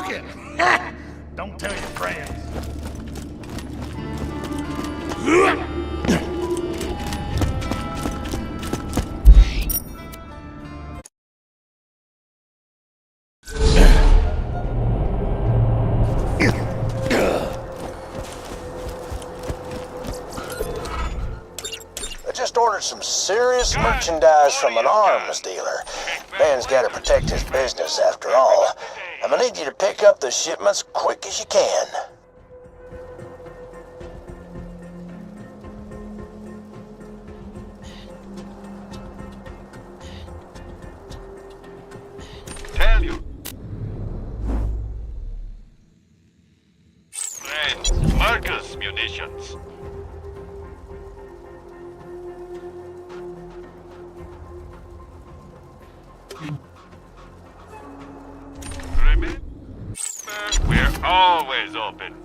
talking. Don't tell your friends. I just ordered some serious merchandise from an arms dealer. Man's got to protect his business after all. I'm gonna need you to pick up the shipments quick as you can. Tell you. Friends, Marcus munitions. Remember, we're always open.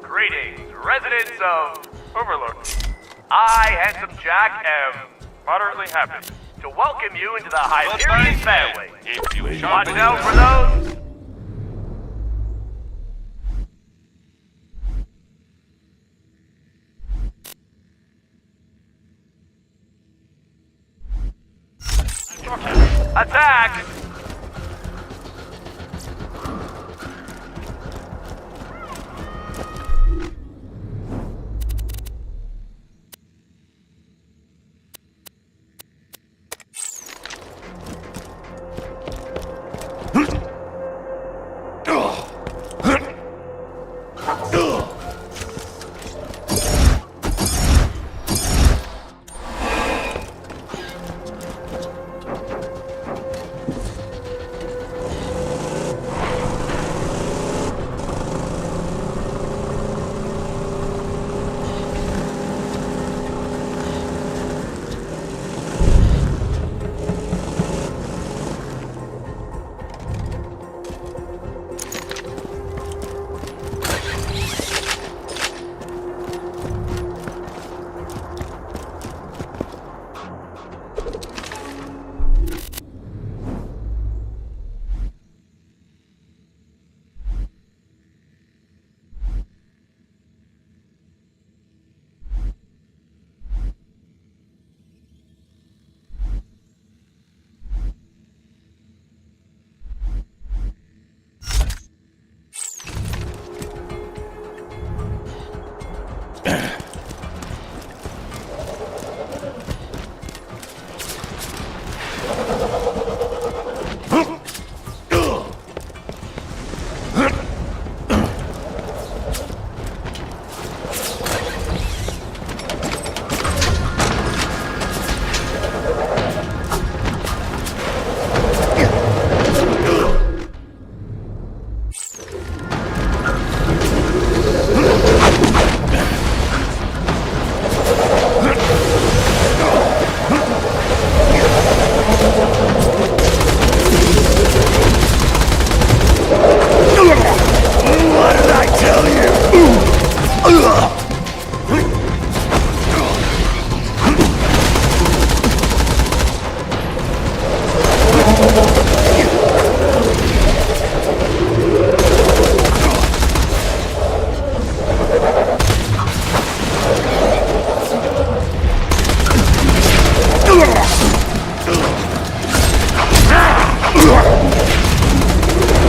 Greetings, residents of Overlook. I, Handsome Jack, am moderately happy to welcome you into the Hyperion family. If you Watch sharpen out it for up. those. Attack!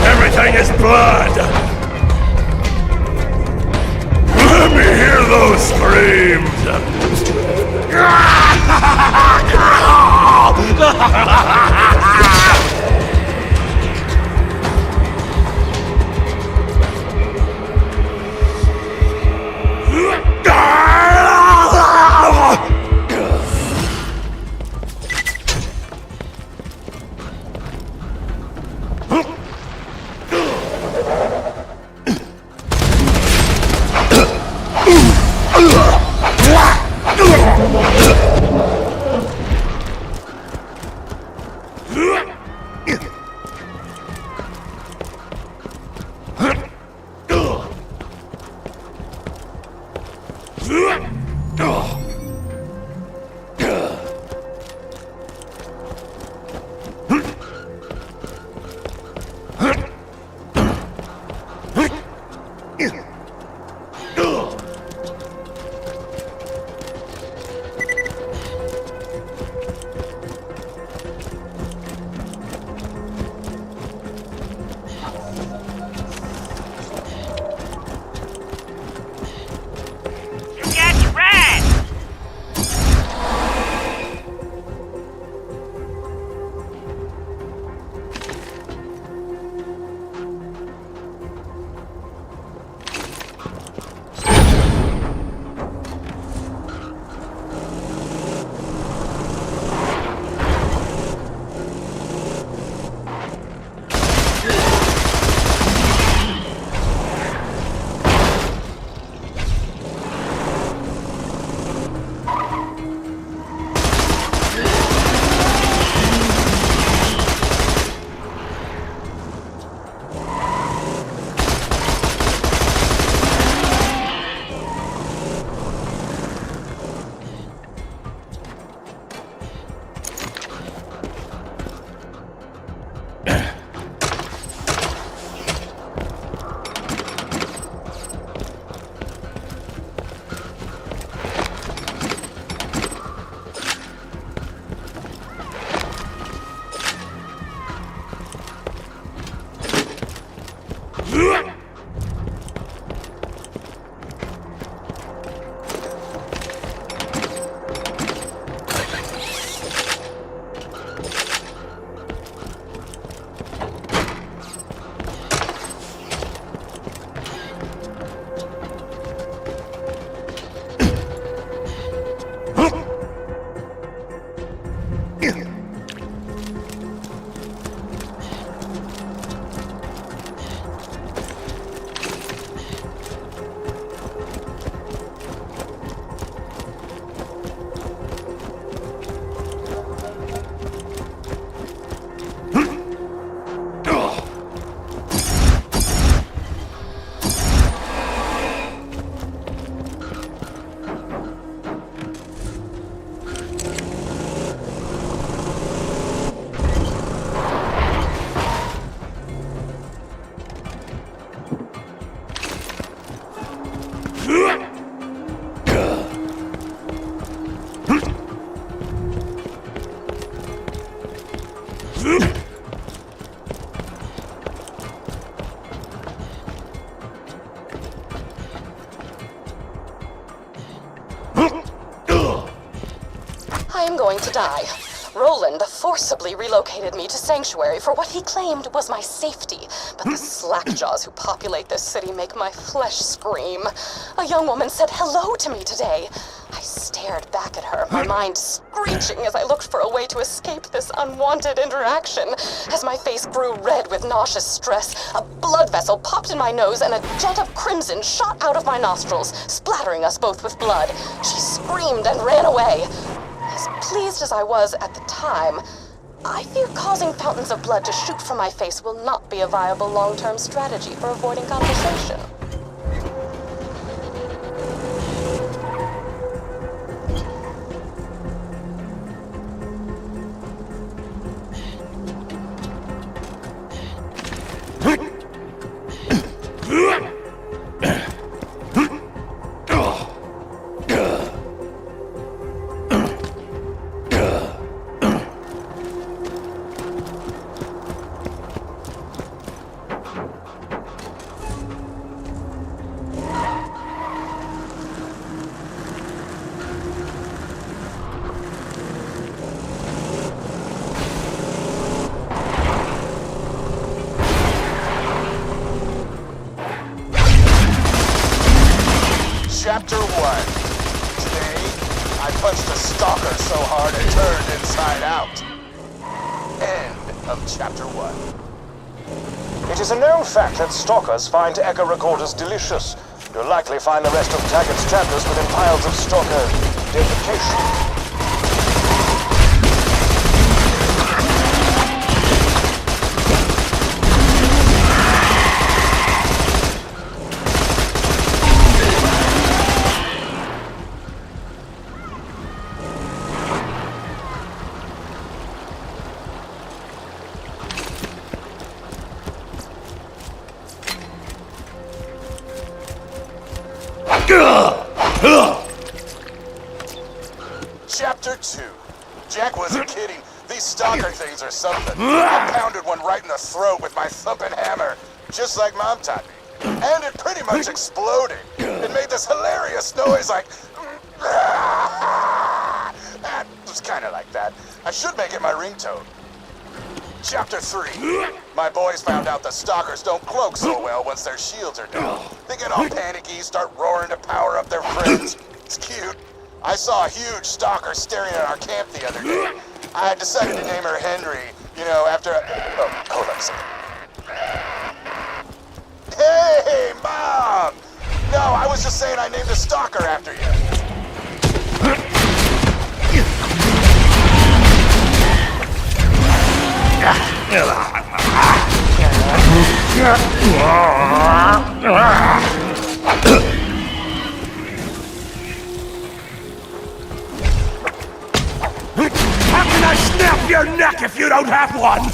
Everything is blood! Let me hear those screams! I am going to die. Roland forcibly relocated me to Sanctuary for what he claimed was my safety, but the slackjaws who populate this city make my flesh scream. A young woman said hello to me today. I stared back at her, my mind screeching as I looked for a way to escape this unwanted interaction. As my face grew red with nauseous stress, a blood vessel popped in my nose and a jet of crimson shot out of my nostrils, splattering us both with blood. She screamed and ran away. As pleased as I was at the time, I fear causing fountains of blood to shoot from my face will not be a viable long-term strategy for avoiding conversation. Chapter 1. Today, I punched a stalker so hard it turned inside out. End of Chapter 1. It is a known fact that stalkers find echo recorders delicious. You'll likely find the rest of Taggart's chapters within piles of stalker defecation. Chapter 2. Jack wasn't kidding. These stalker things are something. I pounded one right in the throat with my thumping hammer, just like Mom taught me. And it pretty much exploded. It made this hilarious noise like... It was kind of like that. I should make it my ringtone. Chapter 3. My boys found out the stalkers don't cloak so well once their shields are down. They get all panicky, start roaring to power up their friends. It's cute. I saw a huge stalker staring at our camp the other day. I decided to name her Henry, you know, after... Oh, hold on a second. Hey, Mom! No, I was just saying I named a stalker after you. How can I snap your neck if you don't have one?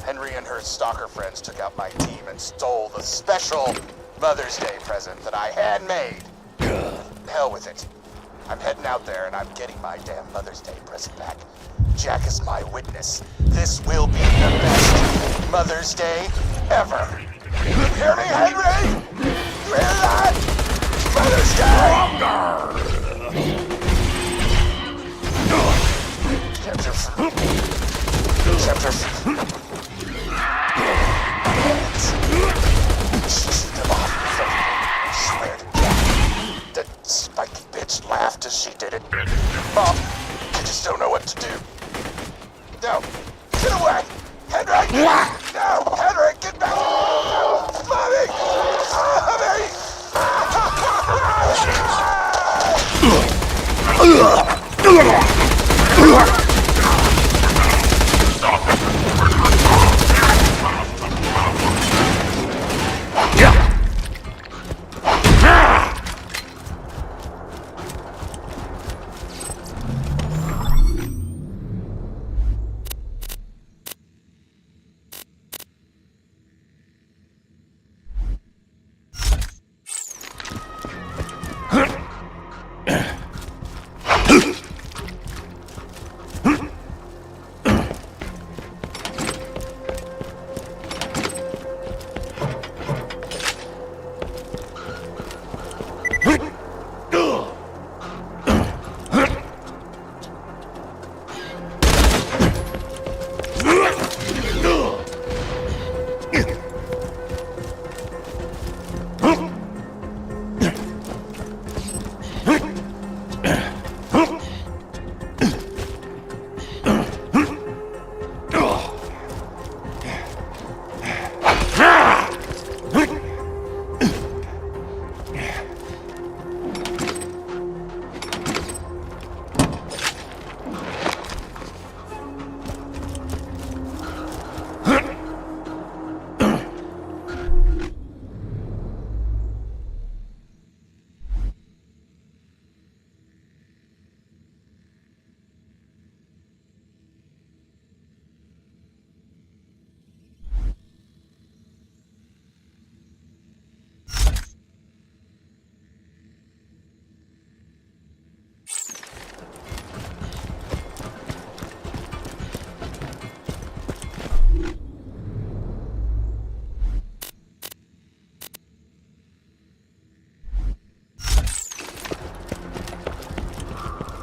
Henry and her stalker friends took out my team and stole the special Mother's Day present that I handmade. Hell with it. I'm heading out there and I'm getting my damn Mother's Day present back. Jack is my witness. This will be the best Mother's Day ever. You hear me, Henry? You hear that? Mother's Day! Chapter 5. Shoot them off with everything. I swear to God. That spiky bitch laughed as she did it. Mom, I just don't know what to do. No, get away! Henry! No! Henry, get back! No! Mommy! Mommy!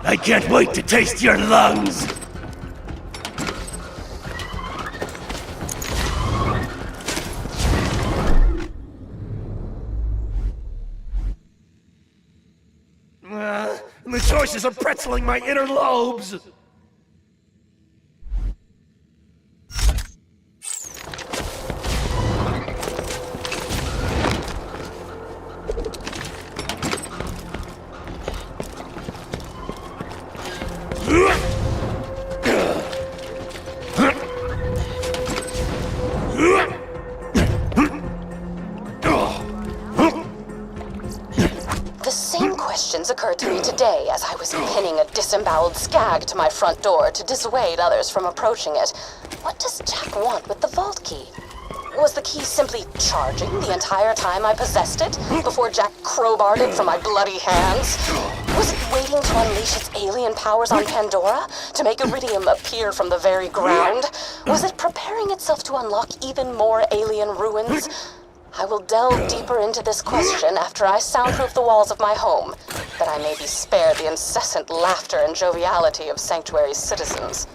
I can't wait to taste your lungs! The choices are pretzeling my inner lobes! The same questions occurred to me today as I was pinning a disemboweled skag to my front door to dissuade others from approaching it. What does Jack want with the vault key? Was the key simply charging the entire time I possessed it before Jack crowbarred it from my bloody hands? Was it waiting to unleash its alien powers on Pandora to make Iridium appear from the very ground? Was it preparing itself to unlock even more alien ruins? I will delve deeper into this question after I soundproof the walls of my home, that I may be spared the incessant laughter and joviality of Sanctuary's citizens.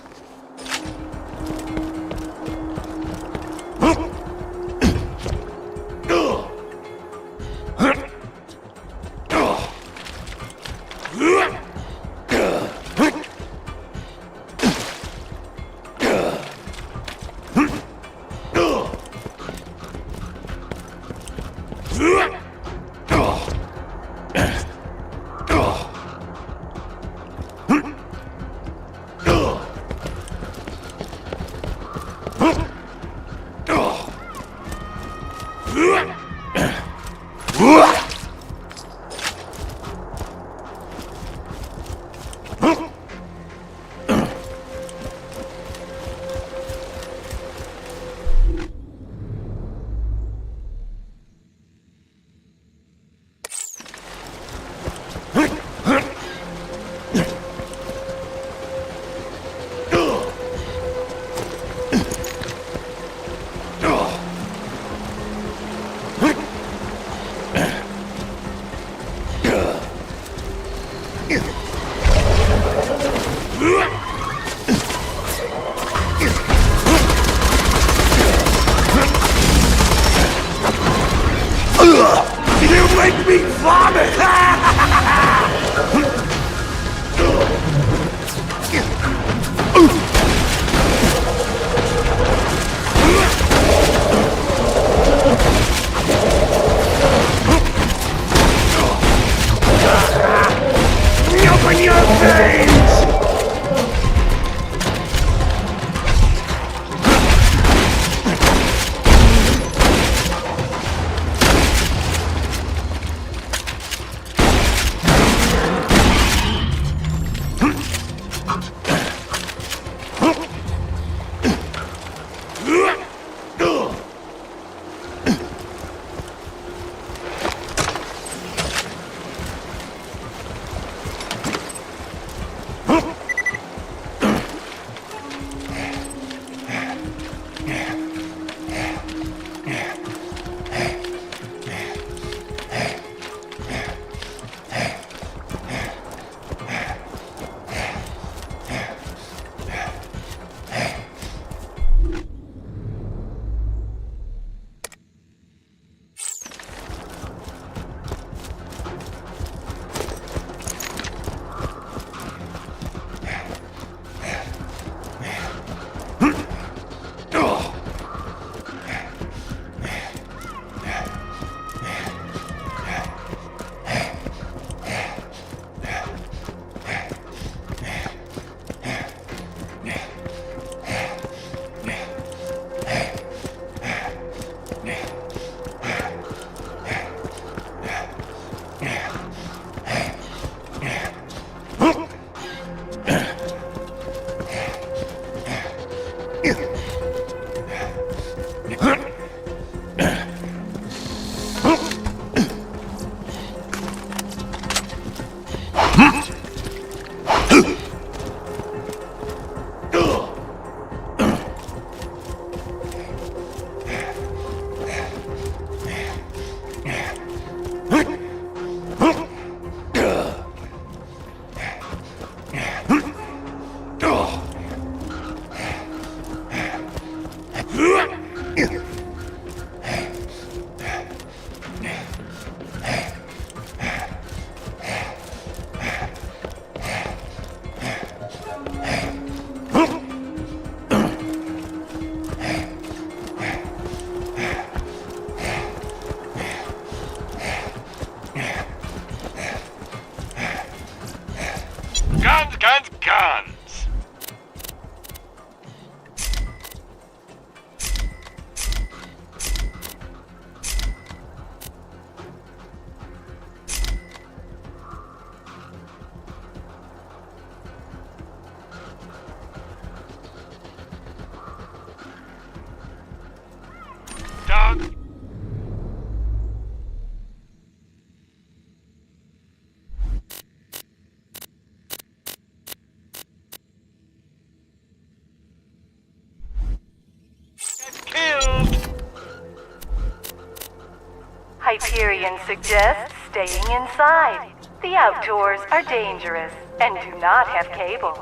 Hyperion suggests staying inside. The outdoors are dangerous and do not have cable.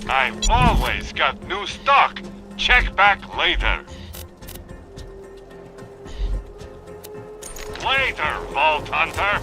I've always got new stock. Check back later. Later, Vault Hunter.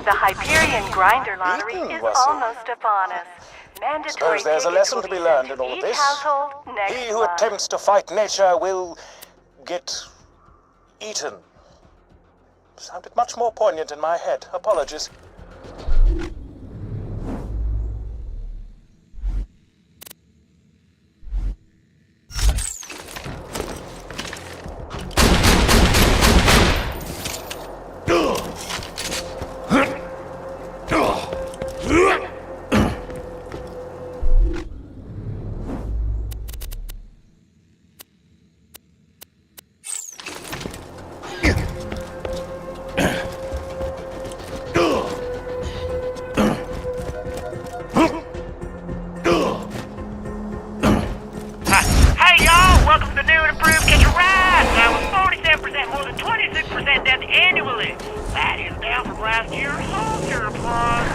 The Hyperion Grinder Lottery Eaten, is was it? almost upon us. Mandatory Suppose there's a tickets lesson will to be sent learned in all of each this. household next He who month. attempts to fight nature will get eaten. Sounded much more poignant in my head. Apologies. Hey y'all, welcome to the new and improved Catch a Ride. Now with 47% more than 26% down annually. That is down from last year, so your applause.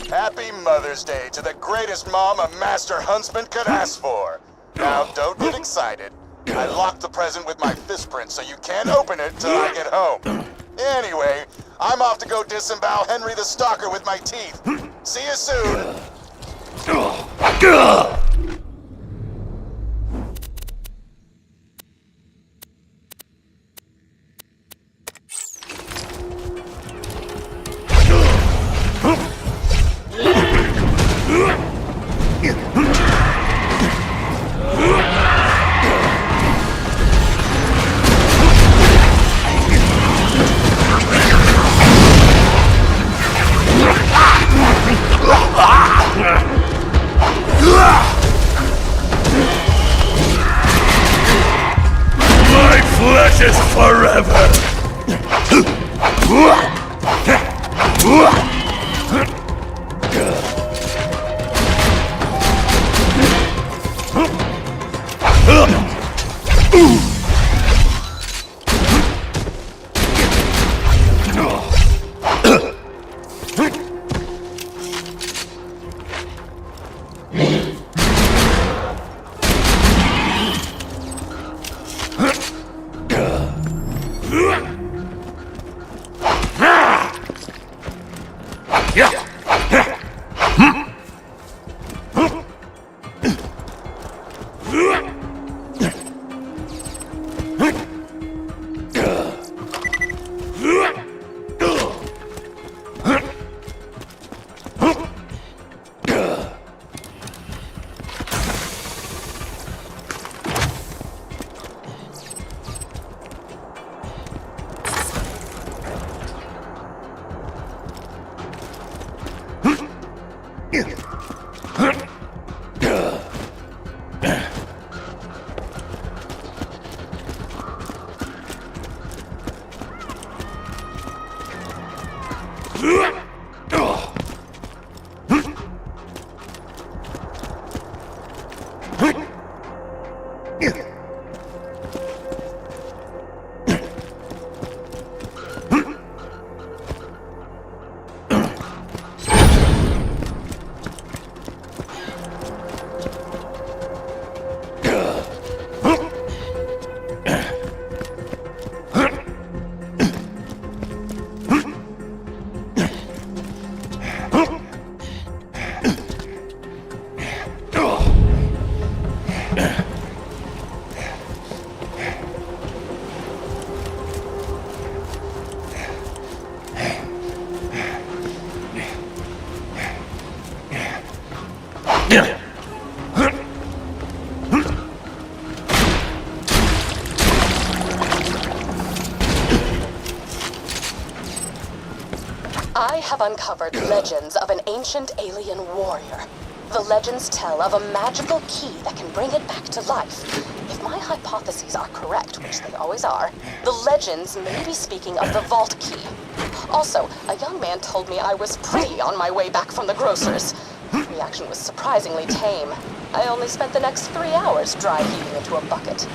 Happy Mother's Day to the greatest mom a master huntsman could ask for. Now, don't get excited. I locked the present with my fist print, so you can't open it till I get home. Anyway, I'm off to go disembowel Henry the Stalker with my teeth. See you soon. My flesh is forever! I have uncovered legends of an ancient alien warrior. The legends tell of a magical key that can bring it back to life. If my hypotheses are correct, which they always are, the legends may be speaking of the vault key. Also, a young man told me I was pretty on my way back from the grocer's. The reaction was surprisingly tame. I only spent the next 3 hours dry heaving into a bucket.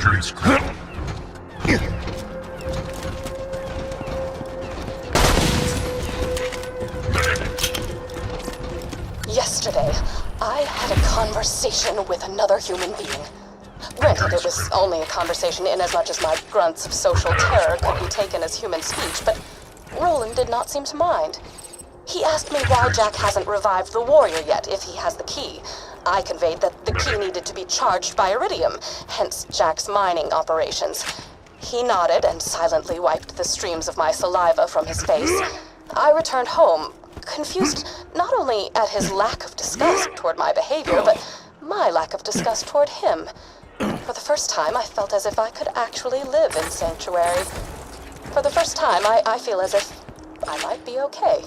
insurance claim. Yesterday, I had a conversation with another human being. Granted, it was only a conversation inasmuch as my grunts of social terror could be taken as human speech, but Roland did not seem to mind. He asked me why Jack hasn't revived the warrior yet if he has the key. I conveyed that the key needed to be charged by iridium, hence Jack's mining operations. He nodded and silently wiped the streams of my saliva from his face. I returned home, confused not only at his lack of disgust toward my behavior, but my lack of disgust toward him. For the first time, I felt as if I could actually live in Sanctuary. For the first time, I feel as if I might be okay.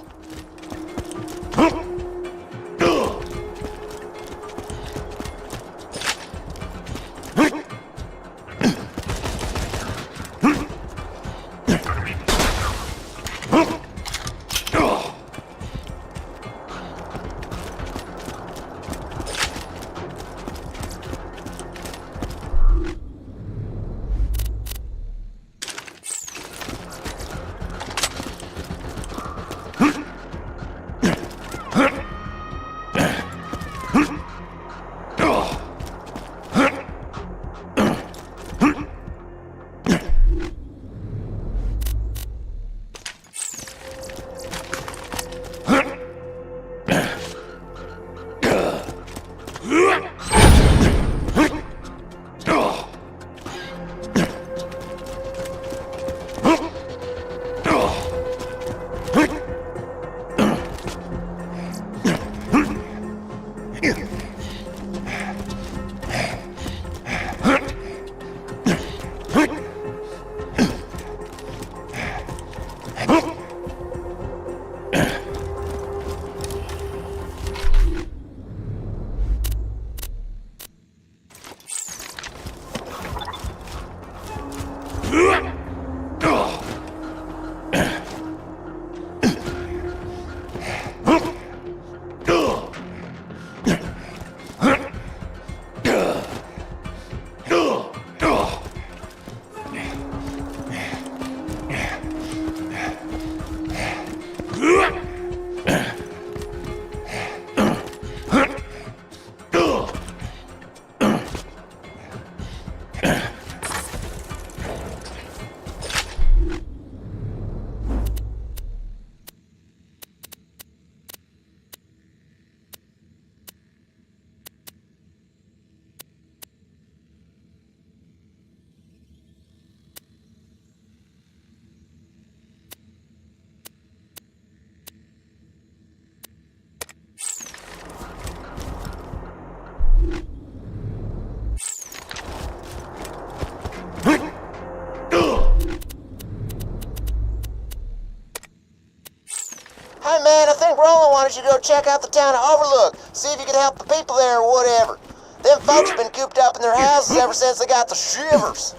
Hey man, I think Roland wanted you to go check out the town of Overlook, see if you could help the people there or whatever. Them folks have been cooped up in their houses ever since they got the shivers.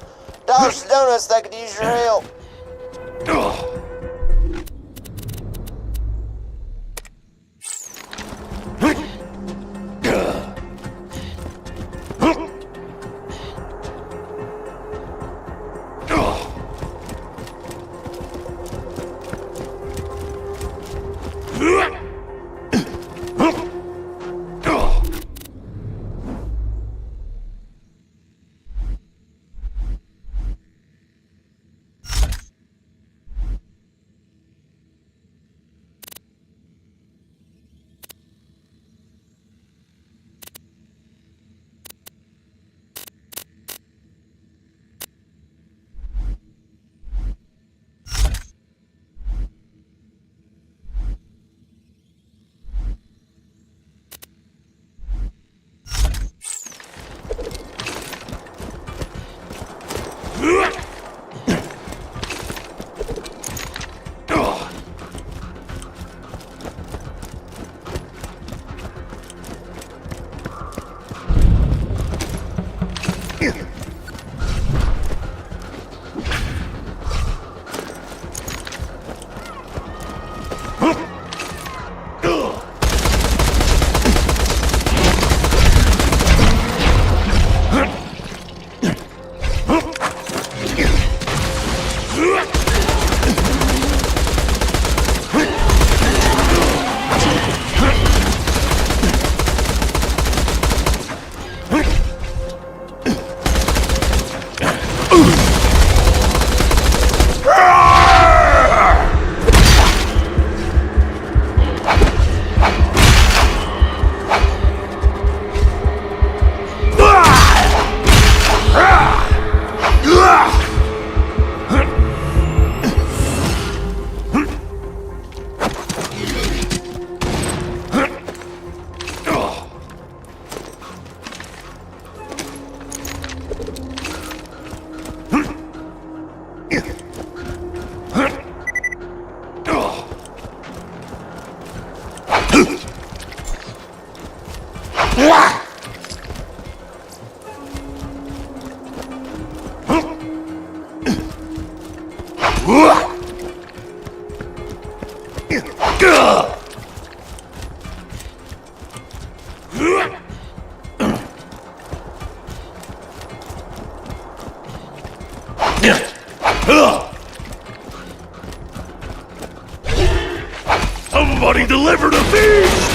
Dollars to donuts, they could use your help. Somebody delivered a feast!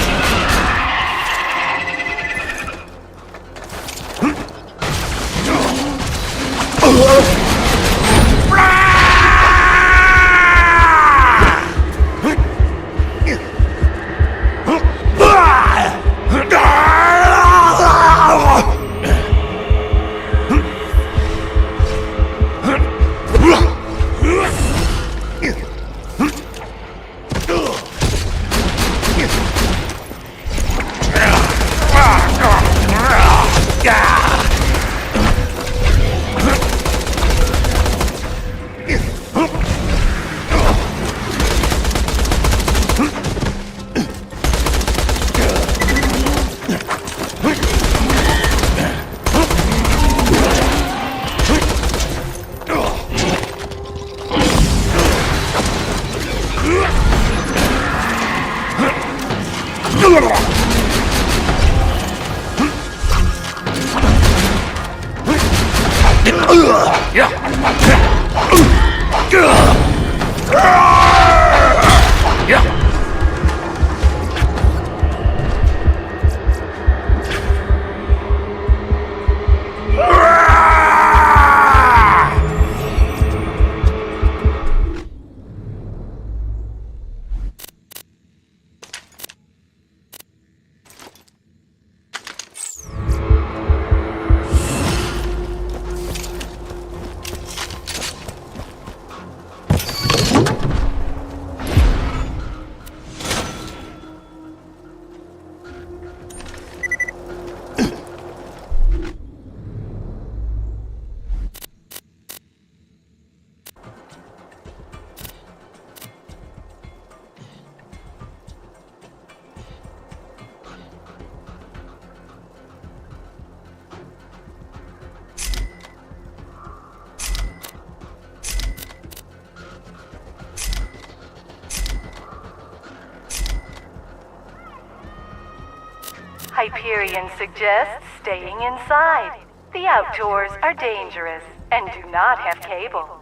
Hyperion suggests staying inside. The outdoors are dangerous and do not have cable.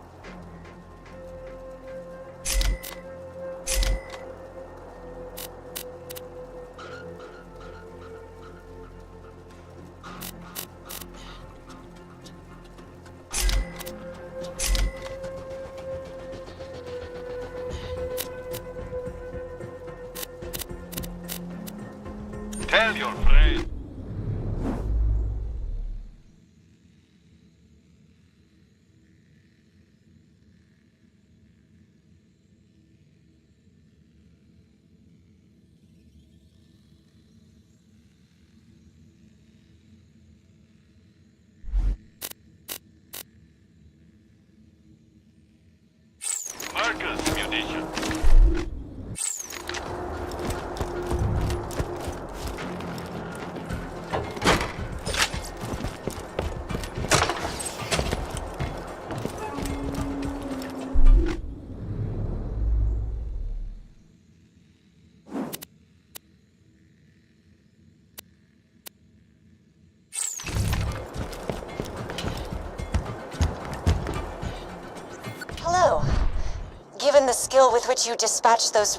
Tell your friend. Marcus munition. Hello. Given the skill with which you dispatched those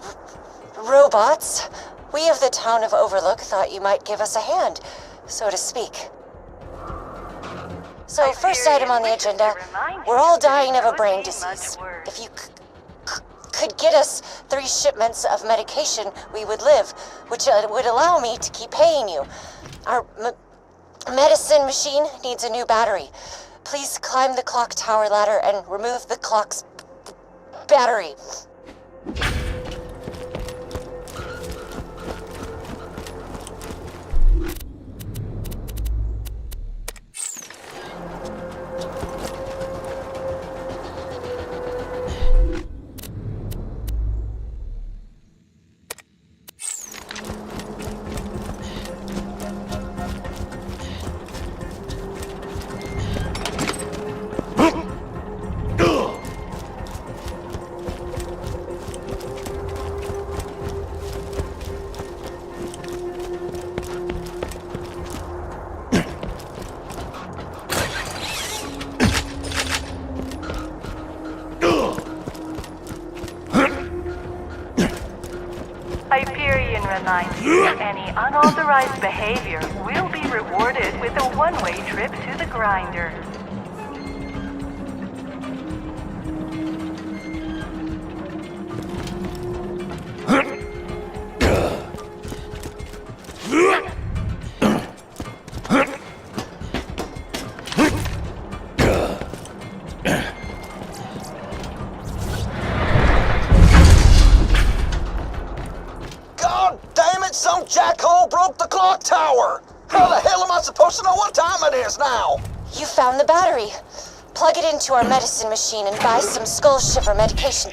robots, we of the town of Overlook thought you might give us a hand, so to speak. So, first item on the agenda, we're all dying of a brain disease. If you could get us 3 shipments of medication, we would live, which would allow me to keep paying you. Our medicine machine needs a new battery. Please climb the clock tower ladder and remove the clock's battery. reminds you that any unauthorized behavior will be rewarded with a one-way trip to the grinder. God damn it, some jackhole broke the clock tower! How the hell am I supposed to know what time it is now? You found the battery. Plug it into our medicine machine and buy some skull shiver medication.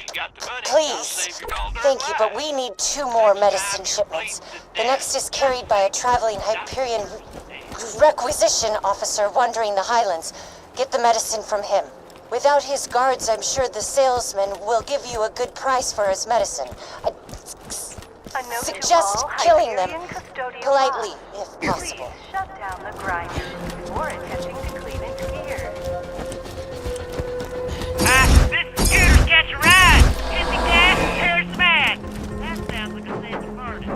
Please. Thank you, but we need 2 more medicine shipments. The next is carried by a traveling Hyperion requisition officer wandering the Highlands. Get the medicine from him. Without his guards, I'm sure the salesman will give you a good price for his medicine. I suggest killing them politely, if possible. Please shut down the grinder before attempting to clean its gears. This scooter's catch a ride. Hit the gas and tear smash. That sounds like a sense of murder.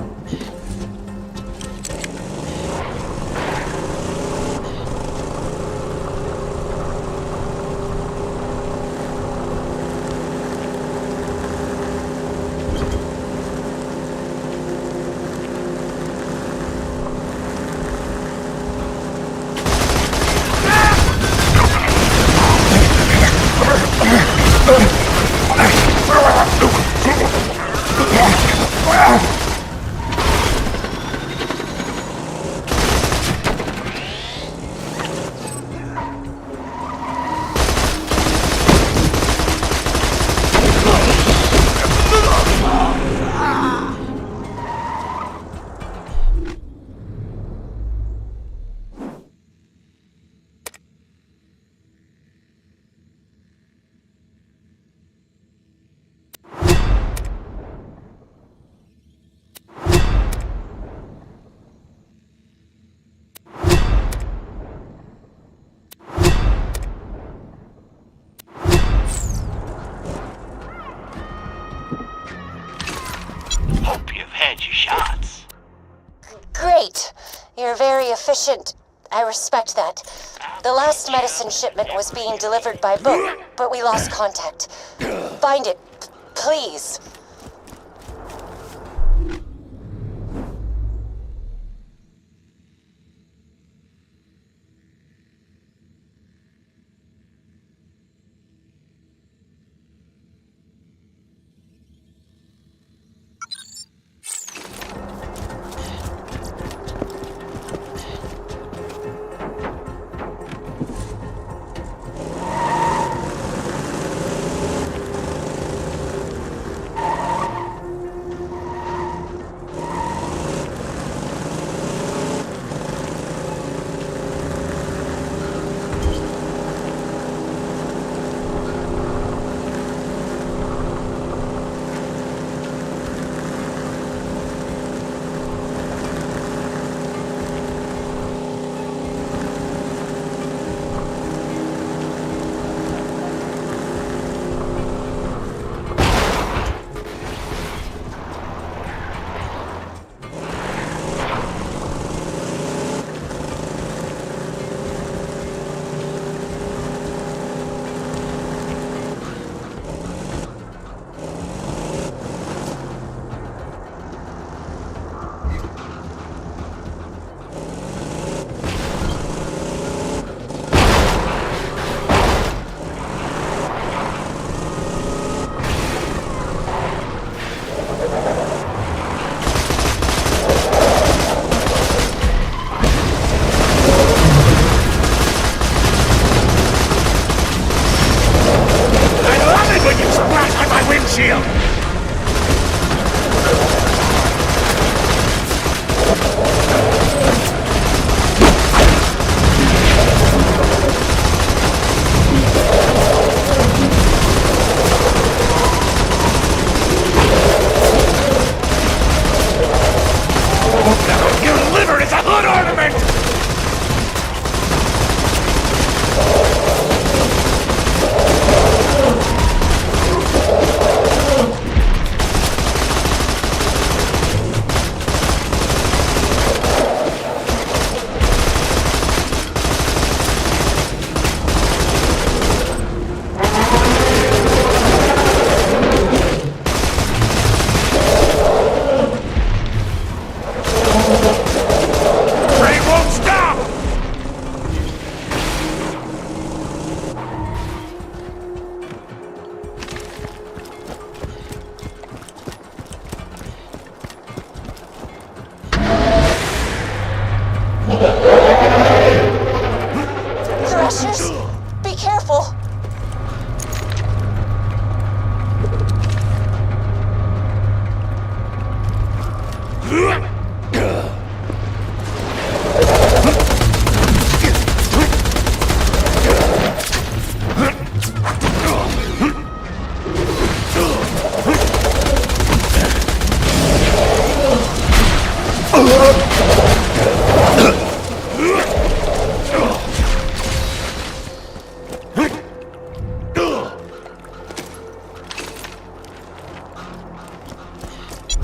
Hope you've had your shots. Great. You're very efficient. I respect that. The last medicine shipment was being delivered by boat, but we lost contact. Find it, please. careful.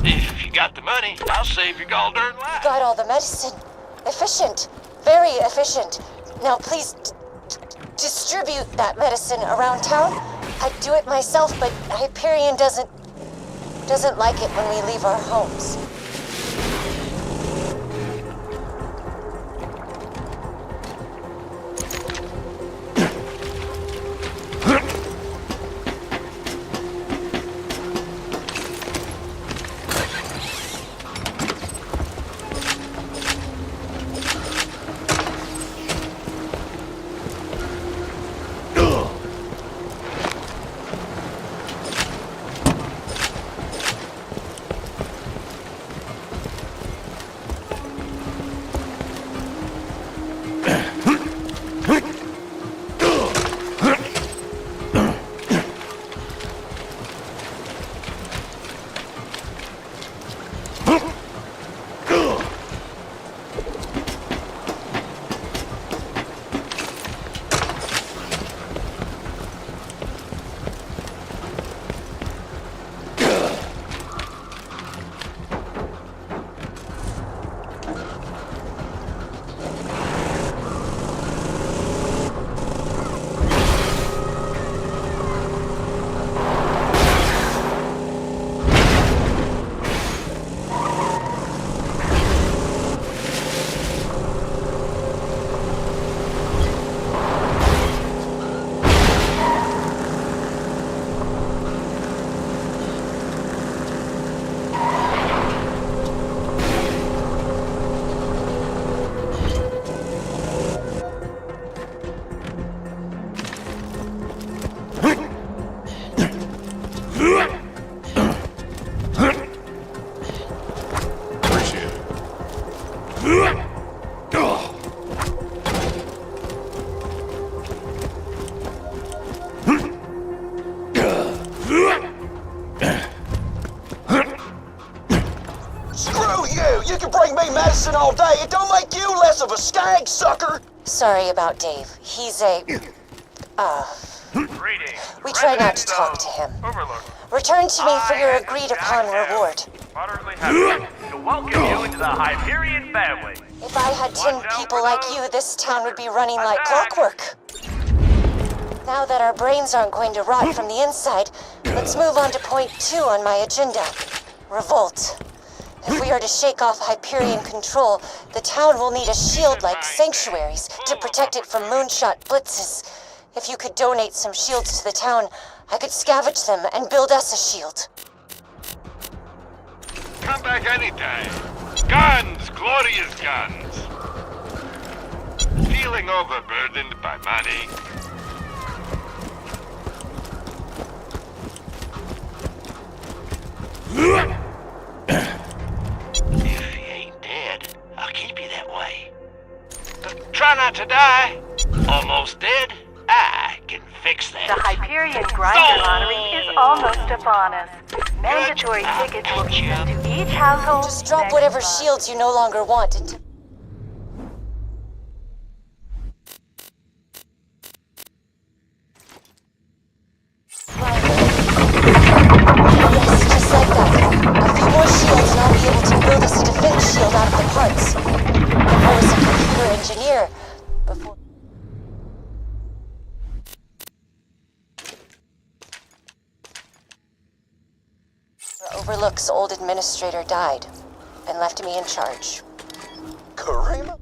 If you got the money, I'll save your gall darn life. Got all the medicine. Efficient. Very efficient. Now please distribute that medicine around town. I'd do it myself, but Hyperion doesn't like it when we leave our homes. All day. It don't make you less of a skag, sucker. Sorry about Dave. He's a... Greetings. We try not to talk to him. Overlook. Return to me for your agreed-upon reward. Moderately happy to welcome you into the Hyperion family. If I had 10 people like you, this town would be running like clockwork. Now that our brains aren't going to rot from the inside, let's move on to point 2 on my agenda. Revolt. If we are to shake off Hyperion control, the town will need a shield like sanctuaries to protect it from moonshot blitzes. If you could donate some shields to the town, I could scavenge them and build us a shield. Come back anytime. Guns, glorious guns. Feeling overburdened by money. If you ain't dead, I'll keep you that way. But try not to die. Almost dead? I can fix that. The Hyperion Grinder Lottery is almost upon us. Mandatory tickets will be sent to each household. Just drop next whatever month. shields you no longer want into... Yes, just like that. A few more shields and I'll be able to build us a defense shield out of the parts. I was a computer engineer before... Overlook's old administrator died and left me in charge. Karima?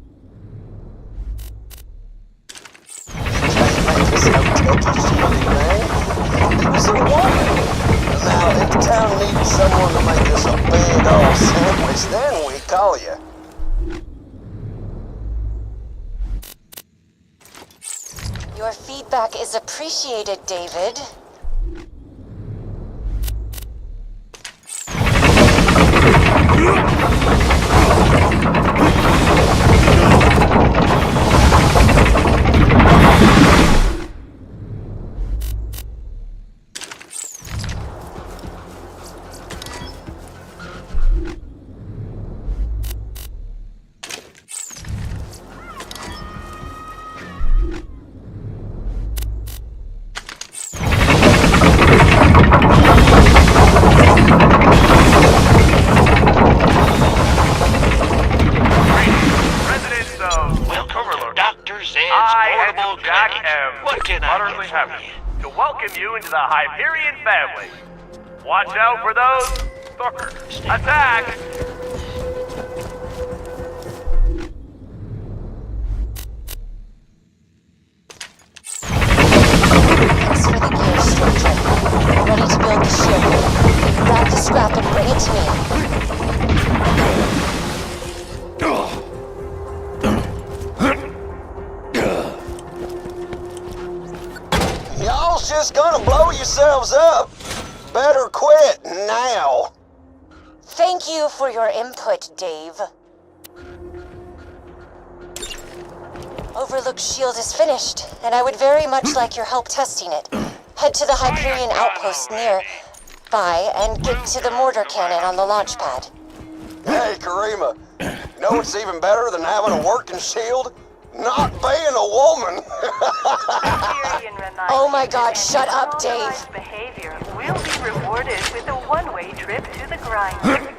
Can't make this no techie shitty, man. It was a woman. Now, if the town needed someone to make us a big old sandwich, then we call you. Your feet feedback is appreciated, David. Residents of Welcome Overlook. to Dr. Zed's I, Portable Handsome Jack, Clinic. am What can I utterly do for happy you? to welcome you into the Hyperion family. Watch out for those fuckers. Attack! Thanks for the gear, stranger. I'm ready to build the ship. Grab the scrap and bring it to me. Y'all's just gonna blow yourselves up. Better quit now. Thank you for your input, Dave. Overlook shield is finished, and I would very much like your help testing it. Head to the Hyperion outpost nearby and get to the mortar cannon on the launch pad. Hey, Karima. You know what's even better than having a working shield? Not being a woman. Hyperion reminds Oh my you God, that shut up, unauthorized Dave. behavior will be rewarded with a one-way trip to the grind.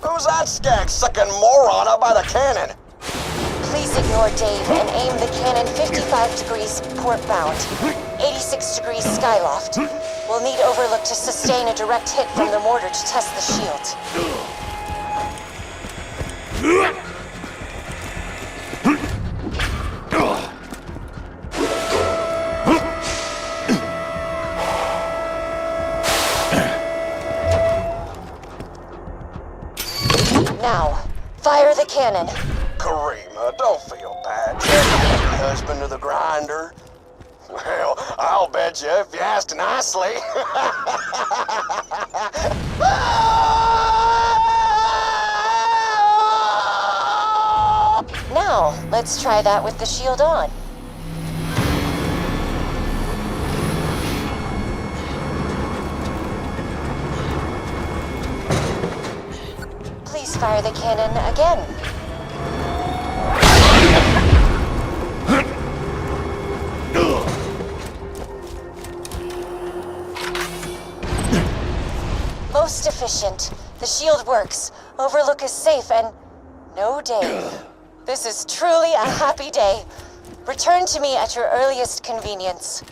Who's that skag-sucking moron up by the cannon? Please ignore Dave and aim the cannon 55 degrees portbound, 86 degrees skyloft. We'll need Overlook to sustain a direct hit from the mortar to test the shield. Now, fire the cannon. Karima, don't feel bad. You're the husband of the grinder. Well, I'll bet you if you asked nicely. Now, let's try that with the shield on. Please fire the cannon again. Most efficient. The shield works. Overlook is safe and no Dave. This is truly a happy day. Return to me at your earliest convenience.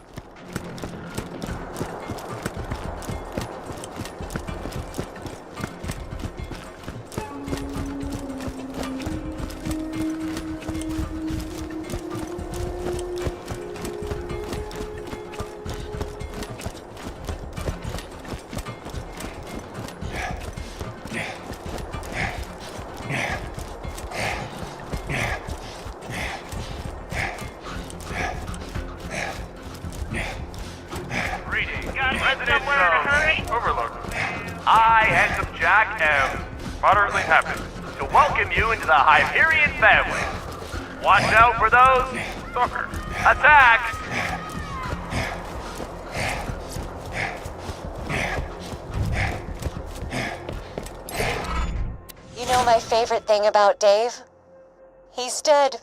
Overlook. I, Handsome Jack, am moderately happy to welcome you into the Hyperion family. Watch out for those stalkers. Attack! You know my favorite thing about Dave? He's dead.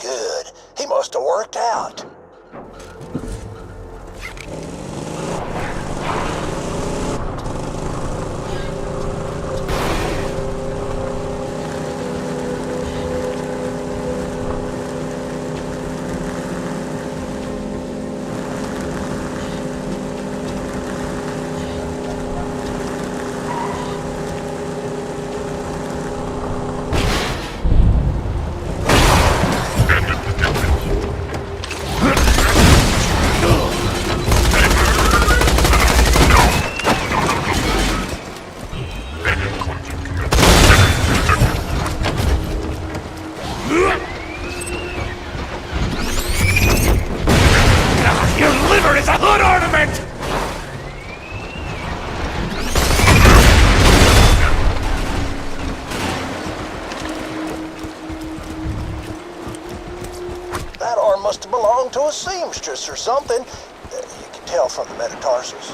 good. He must have worked out. Your liver is a hood ornament! That arm must have belonged to a seamstress or something. You can tell from the metatarsals.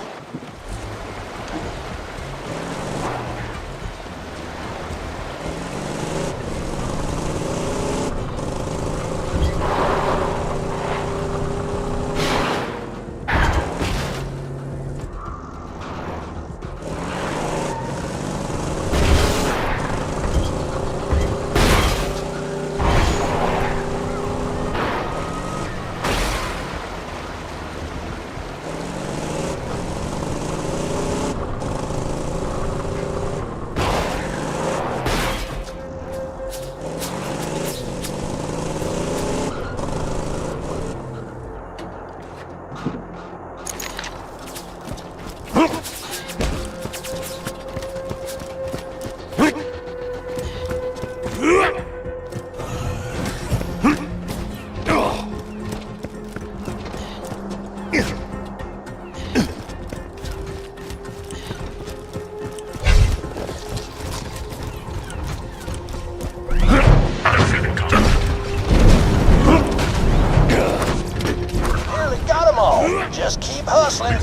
Nearly got them all. Just keep hustling.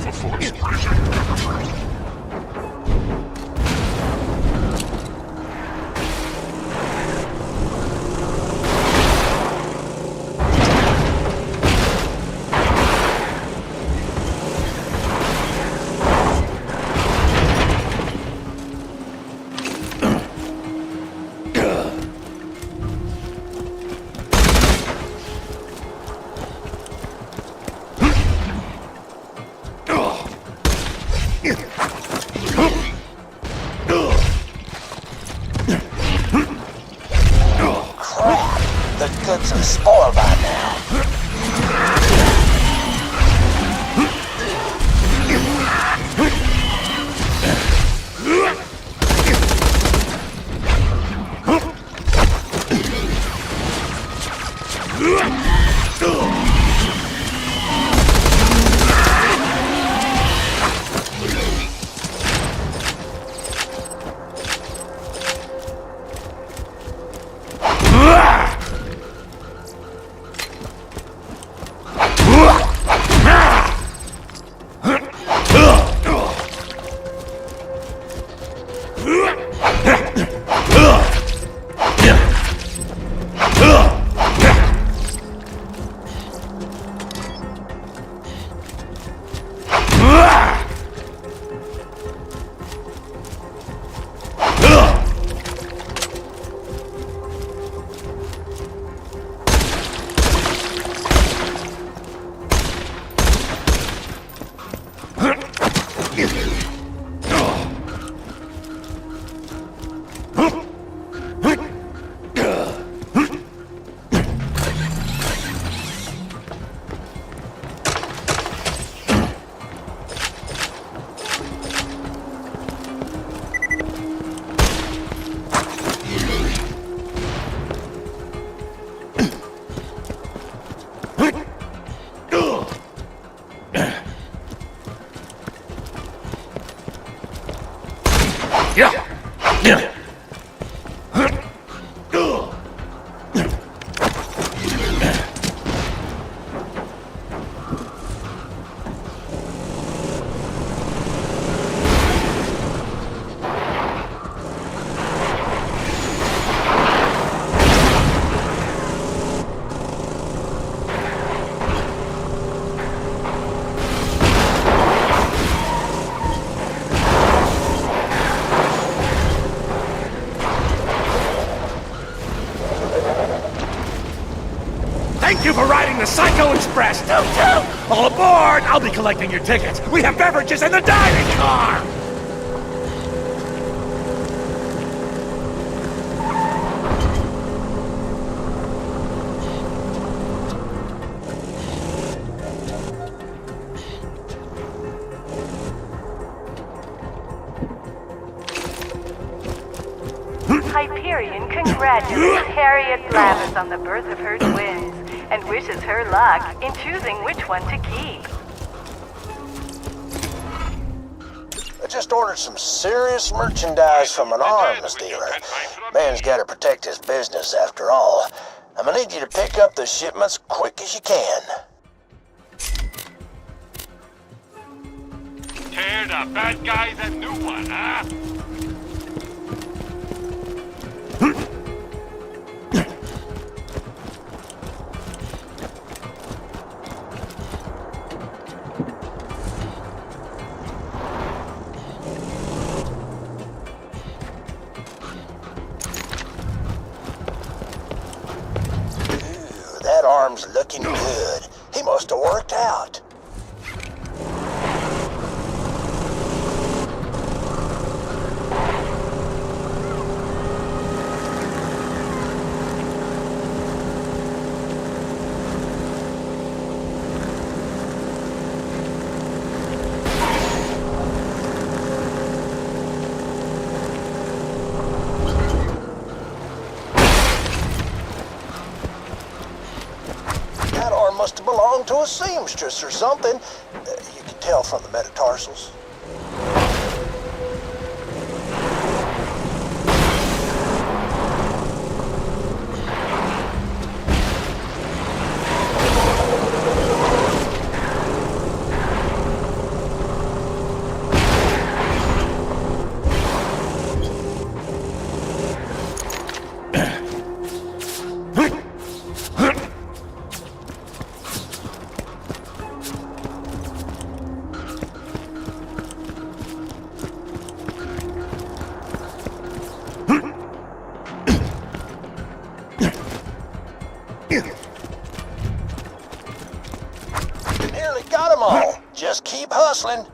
Crap! The goods are spoiled by now. Thank you for riding the Psycho Express, Toot! All aboard! I'll be collecting your tickets. We have beverages in the dining car! Hyperion congratulates Harriet Blavis on the birth of her twins and wishes her luck in choosing which one to keep. I just ordered some serious merchandise from an arms dealer. Man's gotta protect his business after all. I'm gonna need you to pick up the shipments quick as you can. Tear the bad guys a new one, huh? That arm's looking good. He must have worked out. Must have belonged to a seamstress or something. You can tell from the metatarsals. Nearly got them all. Just keep hustling.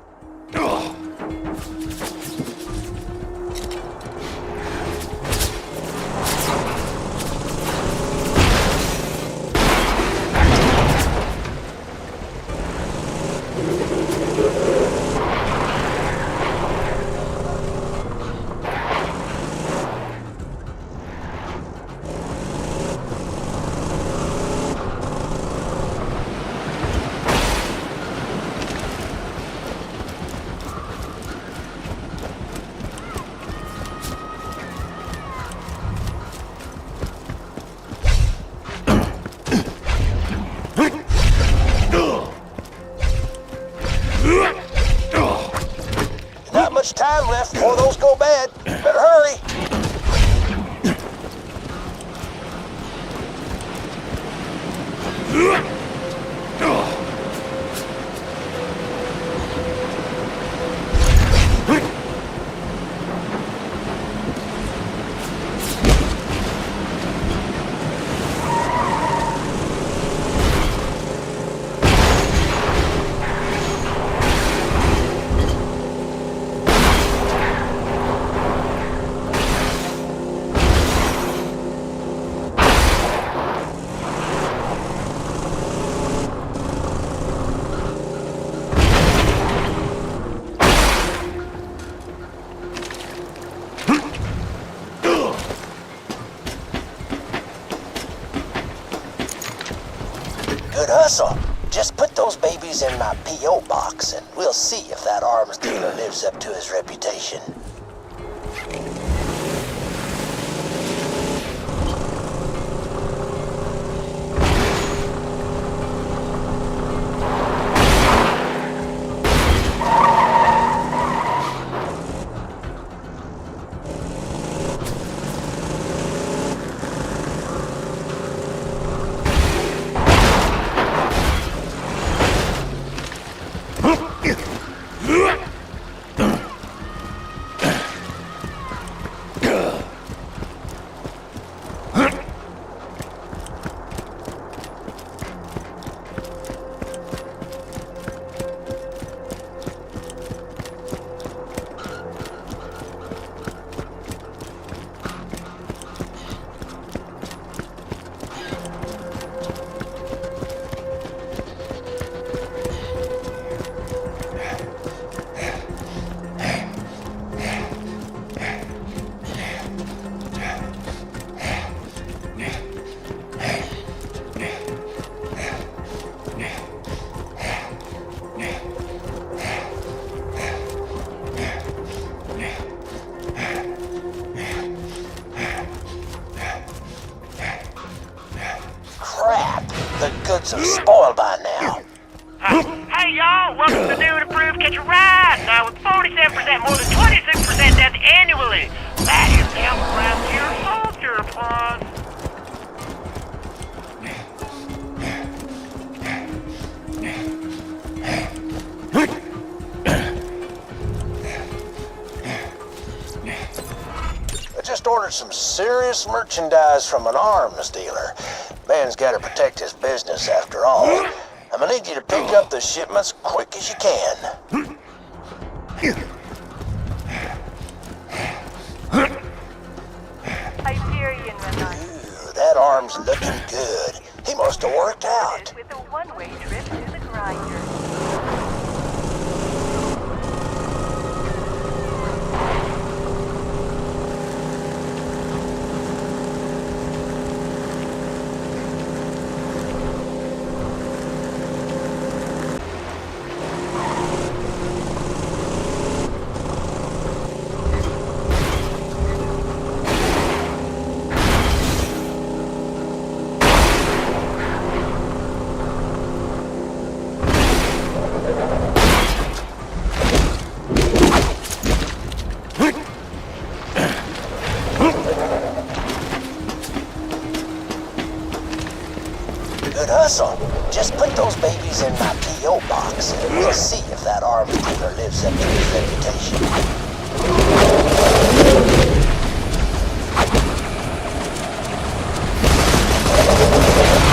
Not much time left before those go bad. Better hurry. Good hustle. Just put those babies in my P.O. box and we'll see if that arms dealer lives up to his reputation. The goods have spoiled by now. Hey y'all, welcome to the new and improved Catch a Ride. Now with 47% more than 26% death annually. That is down from last year's soldier applause. I just ordered some serious merchandise from an arms dealer. Man's gotta protect his business after all. I'm gonna need you to pick up the shipments quick as you can. Hyperion Renaissance. Ooh, that arm's looking good. He must have worked out. With a one-way trip to the grinder. Good hustle. Just put those babies in my P.O. box, and we'll see if that arms dealer lives up to his reputation.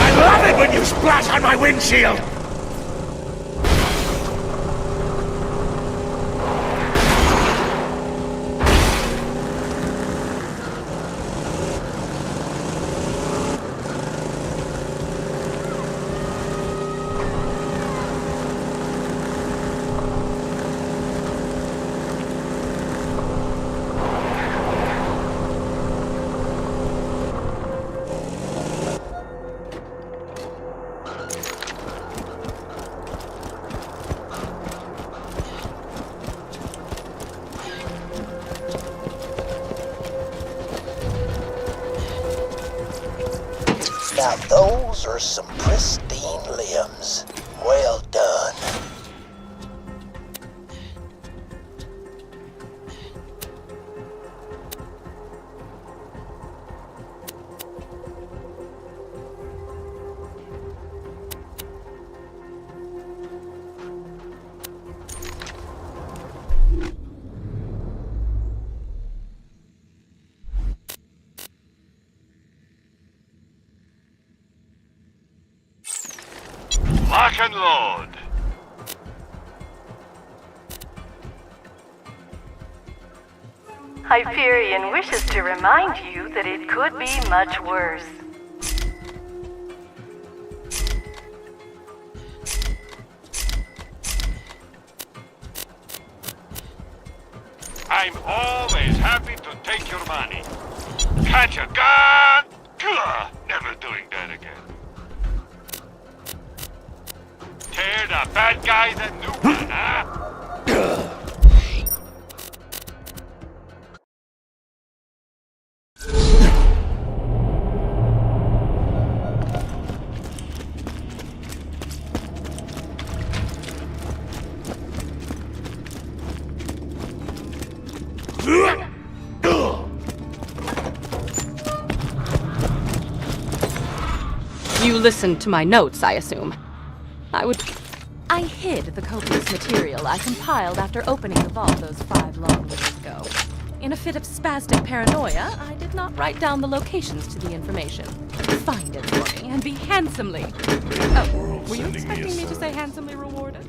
I love it when you splash on my windshield! Now those are some pristine limbs. Well done. Lock and load. Hyperion wishes to remind you that it could be much worse. I'm always happy to take your money. Catch a gun! Gah, never doing that again. Tear the bad guys a new one, huh? You listened to my notes, I assume. I hid the copious material I compiled after opening the vault those 5 long weeks ago. In a fit of spastic paranoia, I did not write down the locations to the information. Find it for me and be handsomely... Oh, were you expecting me to say handsomely rewarded?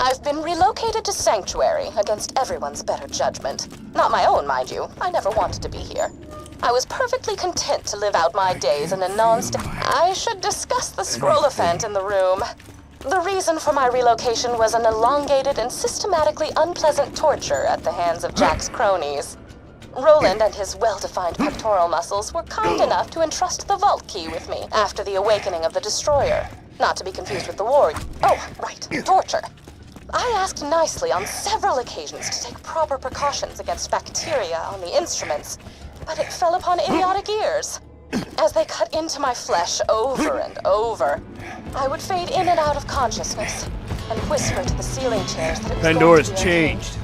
I've been relocated to Sanctuary against everyone's better judgment. Not my own, mind you. I never wanted to be here. I was perfectly content to live out my days in a I should discuss the scroll-ophant in the room. The reason for my relocation was an elongated and systematically unpleasant torture at the hands of Jack's cronies. Roland and his well-defined pectoral muscles were kind enough to entrust the vault key with me after the awakening of the Destroyer. Not to be confused with the warrior. Oh, right, torture. I asked nicely on several occasions to take proper precautions against bacteria on the instruments, but it fell upon idiotic ears. As they cut into my flesh over and over, I would fade in and out of consciousness and whisper to the ceiling chairs that it was Pandora's going to be okay. changed.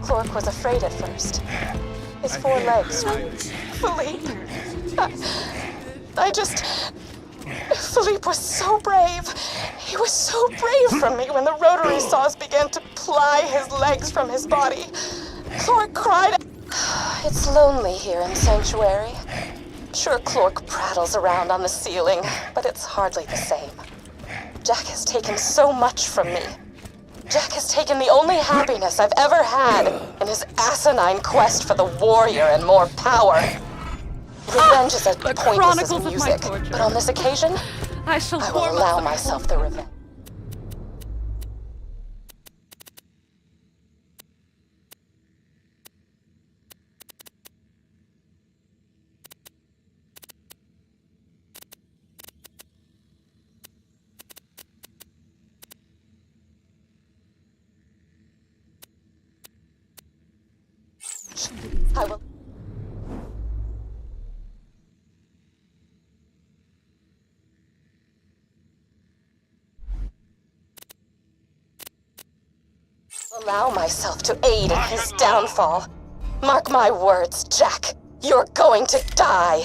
Clark was afraid at first. His 4 legs. Philippe. Philippe was so brave. He was so brave from me when the rotary saws began to ply his legs from his body. Clark cried. It's lonely here in Sanctuary. Sure, Clark prattles around on the ceiling, but it's hardly the same. Jack has taken so much from me. Jack has taken the only happiness I've ever had in his asinine quest for the warrior and more power. Revenge is as pointless as music, but on this occasion, I will allow myself the revenge. I will. Allow myself to aid in his downfall. Mark my words, Jack. You're going to die.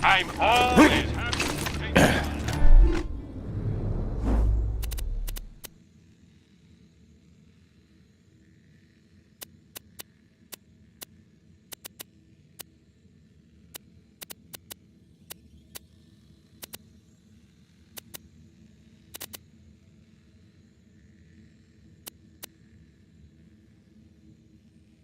I'm always